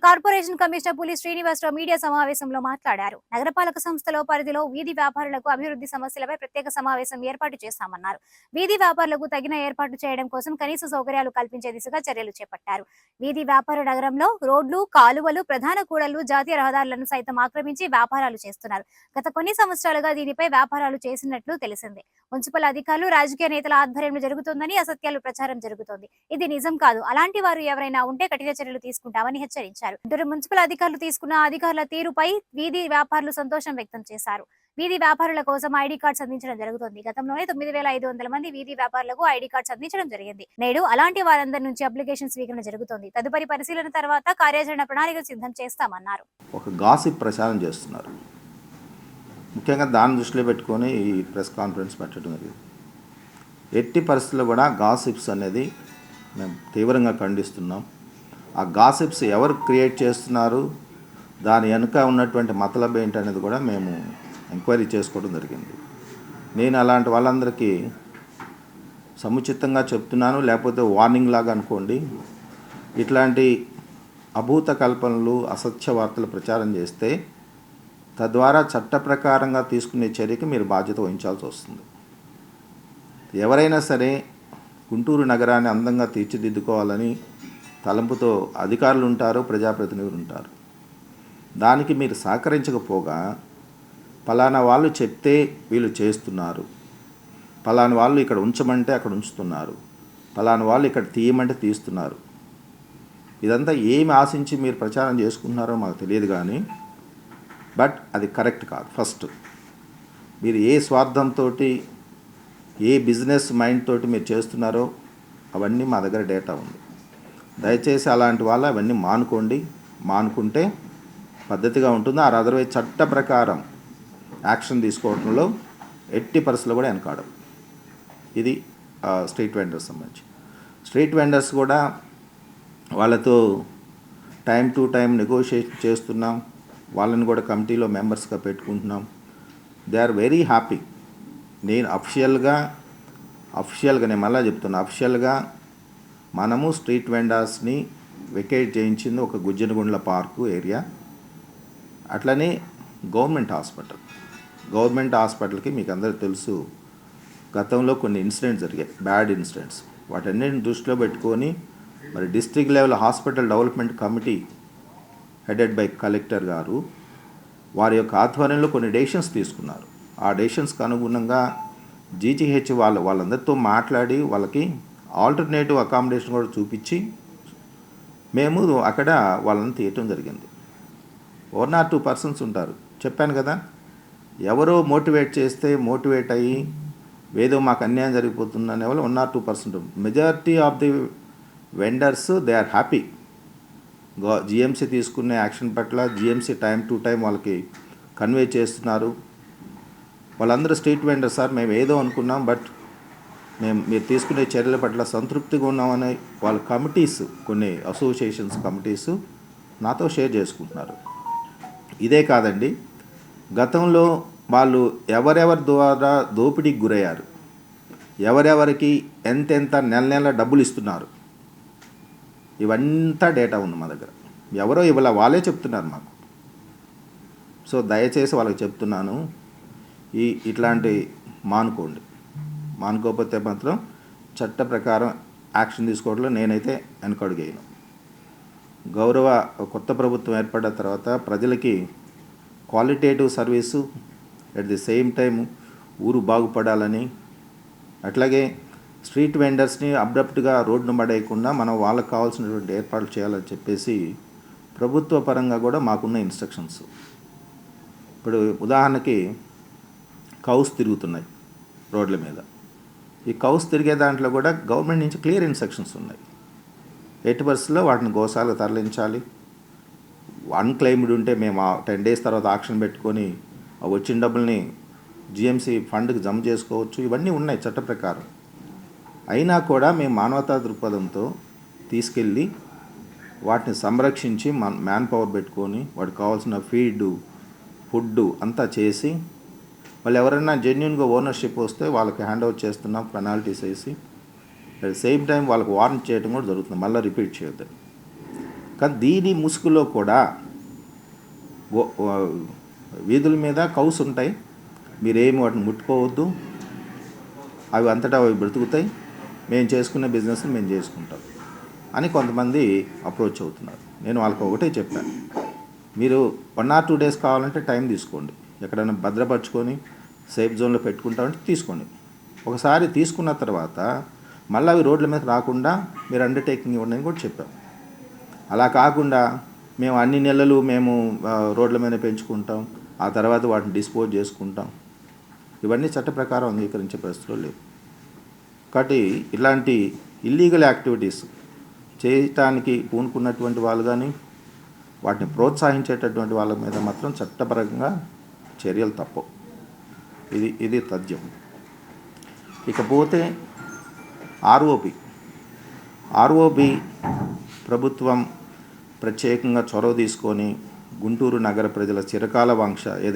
Corporation commissioner పులి Srinivasarao media సమావేశంలో మాట్లాడారు. నగరపాలక సంస్థలో పరిధిలో వీధి వ్యాపారులకు అభివృద్ధి సమస్యలపై ప్రత్యేక సమావేశం ఏర్పాటు చేస్తామన్నారు. వీధి వ్యాపారులకు తగిన ఏర్పాటు చేయడం కోసం కనీస సౌకర్యాలు కల్పించే దిశగా చర్యలు చేపట్టారు. వీధి వ్యాపార నగరంలో రోడ్లు, కాలువలు, ప్రధాన కూడళ్లు, జాతీయ రహదారులను సైతం ఆక్రమించి వ్యాపారాలు చేస్తున్నారు. గత కొన్ని సంవత్సరాలుగా దీనిపై వ్యాపారాలు చేసినట్లు తెలిసింది. మున్సిపల్ అధికారులు, రాజకీయ నేతల ఆధ్వర్యంలో జరుగుతోందని అసత్యాలు ప్రచారం జరుగుతోంది. ఇది నిజం కాదు. అలాంటి వారు ఎవరైనా ఉంటే కఠిన చర్యలు తీసుకుంటామని హెచ్చరించారు. ఇద్దరు మున్సిపల్ అధికారులు తీసుకున్న అధికారుల తీరుపై వీధి వ్యాపారులు సంతోషం వ్యక్తం చేశారు. వీధి వ్యాపారుల కోసం ఐడి కార్డ్స్ అందించడం జరుగుతుంది. గతంలోనే 9,500 మంది వీధి వ్యాపారులకు ఐడి కార్డ్స్ అందించడం జరిగింది. నేడు అలాంటి వారందరి నుంచి అప్లికేషన్ స్వీకరణ జరుగుతుంది. తదుపరి పరిశీలన తర్వాత కార్యాచరణ ప్రణాళిక సిద్ధం చేస్తామన్నారు. ఒక గాసిప్ ప్రచారం చేస్తున్నారు. ముఖ్యంగా దాన్ని దృష్టిలో పెట్టుకొని ఈ ప్రెస్ కాన్ఫరెన్స్ పెట్టడం జరిగింది. ఎట్టి పరిస్థితుల్లో కూడా గాసిప్స్ అనేది మేము తీవ్రంగా ఖండిస్తున్నాం. ఆ గాసిప్స్ ఎవరు క్రియేట్ చేస్తున్నారు, దాని వెనుక ఉన్నటువంటి మతలబ్ ఏంటనేది కూడా మేము ఎంక్వైరీ చేసుకోవడం జరిగింది. నేను అలాంటి వాళ్ళందరికీ సముచితంగా చెప్తున్నాను, లేకపోతే వార్నింగ్ లాగా అనుకోండి. ఇట్లాంటి అభూత కల్పనలు, అసత్య వార్తలు ప్రచారం చేస్తే తద్వారా చట్ట ప్రకారంగా తీసుకునే చర్యకి మీరు బాధ్యత వహించాల్సి వస్తుంది. ఎవరైనా సరే గుంటూరు నగరాన్ని అందంగా తీర్చిదిద్దుకోవాలని తలంపుతో అధికారులు ఉంటారు, ప్రజాప్రతినిధులు ఉంటారు. దానికి మీరు సహకరించకపోగా పలానా వాళ్ళు చెప్తే వీళ్ళు చేస్తున్నారు, పలానా వాళ్ళు ఇక్కడ ఉంచమంటే అక్కడ ఉంచుతున్నారు, పలానా వాళ్ళు ఇక్కడ తీయమంటే తీస్తున్నారు, ఇదంతా ఏమి ఆశించి మీరు ప్రచారం చేసుకుంటున్నారో మాకు తెలియదు. కానీ బట్ అది కరెక్ట్ కాదు. ఫస్ట్ మీరు ఏ స్వార్థంతో, ఏ బిజినెస్ మైండ్ తోటి మీరు చేస్తున్నారో అవన్నీ మా దగ్గర డేటా ఉంది. దయచేసి అలాంటి వాళ్ళు అవన్నీ మానుకుంటే పద్ధతిగా ఉంటుంది. ఆ అదర్వైజ్ చట్ట ప్రకారం యాక్షన్ తీసుకోవడంలో ఎట్టి పరిస్థితుల్లో కూడా వెనకాడవు. ఇది స్ట్రీట్ వెండర్స్ సంబంధించి. స్ట్రీట్ వెండర్స్ కూడా వాళ్ళతో టైం టు టైం నెగోషియేట్ చేస్తున్నాం. వాళ్ళని కూడా కమిటీలో మెంబర్స్గా పెట్టుకుంటున్నాం. They are very happy. నేను అఫిషియల్గా నేను మళ్ళీ చెప్తున్నా, అఫిషియల్గా మనము స్ట్రీట్ వెండర్స్ని వెకేట్ చేయించింది ఒక గుజ్జనగుండ్ల పార్కు ఏరియా. అట్లనే గవర్నమెంట్ హాస్పిటల్కి మీకు అందరికీ తెలుసు, గతంలో కొన్ని ఇన్సిడెంట్స్ జరిగాయి, బ్యాడ్ ఇన్సిడెంట్స్. వాటన్నిటిని దృష్టిలో పెట్టుకొని మరి district level hospital development committee headed by collector గారు వారి యొక్క ఆధ్వర్యంలో కొన్ని డెసిషన్స్ తీసుకున్నారు. ఆ డెసిషన్స్కి అనుగుణంగా జీజీహెచ్ వాళ్ళందరితో మాట్లాడి వాళ్ళకి ఆల్టర్నేటివ్ అకామిడేషన్ కూడా చూపించి మేము అక్కడ వాళ్ళని తీయటం జరిగింది. 1 or 2 persons ఉంటారు, చెప్పాను కదా. ఎవరో మోటివేట్ అయ్యి ఏదో మాకు అన్యాయం జరిగిపోతుంది అనే వాళ్ళు 1 or 2% majority of the vendors they are happy. GMC తీసుకునే యాక్షన్ పట్ల జిఎంసీ టైం టు టైం వాళ్ళకి కన్వే చేస్తున్నారు. వాళ్ళందరూ స్ట్రీట్ వెండర్స్ సార్, మేము ఏదో అనుకున్నాం, బట్ మీరు తీసుకునే చర్యల పట్ల సంతృప్తిగా ఉన్నామని వాళ్ళ కమిటీస్, కొన్ని అసోసియేషన్స్ కమిటీస్ నాతో షేర్ చేసుకుంటున్నారు. ఇదే కాదండి, గతంలో వాళ్ళు ఎవరెవరి ద్వారా దోపిడీకి గురయ్యారు, ఎవరెవరికి ఎంతెంత నెల డబ్బులు ఇస్తున్నారు, ఇవంతా డేటా ఉంది మా దగ్గర. ఎవరో ఇవాళ వాళ్ళే చెప్తున్నారు మాకు. సో దయచేసి వాళ్ళకి చెప్తున్నాను, ఇట్లాంటి మానుకోకపోతే మాత్రం చట్ట ప్రకారం యాక్షన్ తీసుకోవడంలో నేనైతే వెనకడుగేయను. కొత్త ప్రభుత్వం ఏర్పడిన తర్వాత ప్రజలకి qualitative service, at the same time ఊరు బాగుపడాలని, అట్లాగే స్ట్రీట్ వెండర్స్ని అబ్రప్ట్గా రోడ్డును పడేయకుండా మనం వాళ్ళకి కావాల్సినటువంటి ఏర్పాట్లు చేయాలని చెప్పేసి ప్రభుత్వ పరంగా కూడా మాకున్న ఇన్స్ట్రక్షన్స్. ఇప్పుడు ఉదాహరణకి కౌస్ తిరుగుతున్నాయి రోడ్ల మీద. ఈ కౌస్ తిరిగే దాంట్లో కూడా గవర్నమెంట్ నుంచి క్లియర్ ఇన్స్ట్రక్షన్స్ ఉన్నాయి. ఎట్టి పరిస్థితుల్లో వాటిని గోశాలకు తరలించాలి. అన్క్లెయిమ్డ్ ఉంటే మేము 10 days తర్వాత ఆక్షన్ పెట్టుకొని వచ్చిన డబ్బుల్ని జిఎంసీ ఫండ్కి జమ చేసుకోవచ్చు. ఇవన్నీ ఉన్నాయి చట్ట ప్రకారం. అయినా కూడా మేము మానవతా దృక్పథంతో తీసుకెళ్ళి వాటిని సంరక్షించి మ్యాన్ పవర్ పెట్టుకొని వాటికి కావాల్సిన ఫుడ్ అంతా చేసి, వాళ్ళు ఎవరైనా జెన్యున్గా ఓనర్షిప్ వస్తే వాళ్ళకి హ్యాండ్ ఓవర్ చేస్తున్నాం, పెనాల్టీస్ వేసి. అట్ ద సేమ్ టైం వాళ్ళకి వార్న్ చేయడం కూడా జరుగుతుంది, మళ్ళీ రిపీట్ చేయొద్దని. కానీ దీని ముసుగులో కూడా వీధుల మీద కౌస్ ఉంటాయి, మీరేమి వాటిని ముట్టుకోవద్దు, అవి అంతటా అవి బ్రతుకుతాయి, మేము చేసుకునే బిజినెస్ మేము చేసుకుంటాం అని కొంతమంది అప్రోచ్ అవుతున్నారు. నేను వాళ్ళకి ఒకటే చెప్పాను, మీరు 1 or 2 days కావాలంటే టైం తీసుకోండి, ఎక్కడైనా భద్రపరచుకొని సేఫ్ జోన్లో పెట్టుకుంటామంటే తీసుకోండి. ఒకసారి తీసుకున్న తర్వాత మళ్ళీ అవి రోడ్ల మీద రాకుండా మీరు అండర్టేకింగ్ ఇవ్వండి అని కూడా చెప్పాం. అలా కాకుండా మేము అన్ని నెలలు మేము రోడ్ల మీద పెంచుకుంటాం, ఆ తర్వాత వాటిని డిస్పోజ్ చేసుకుంటాం, ఇవన్నీ చట్ట ప్రకారం అంగీకరించే పరిస్థితుల్లో లేవు. కాబట్టి ఇలాంటి ఇల్లీగల్ యాక్టివిటీస్ చేయటానికి పూనుకున్నటువంటి వాళ్ళు కానీ వాటిని ప్రోత్సహించేటటువంటి వాళ్ళ మీద మాత్రం చట్టపరంగా చర్యలు తప్పవు. ఇది తథ్యం. ఇకపోతే ఆర్ఓబి ప్రభుత్వం ప్రత్యేకంగా చొరవ తీసుకొని గుంటూరు నగర ప్రజల చిరకాల వాంక్ష ఏదైతే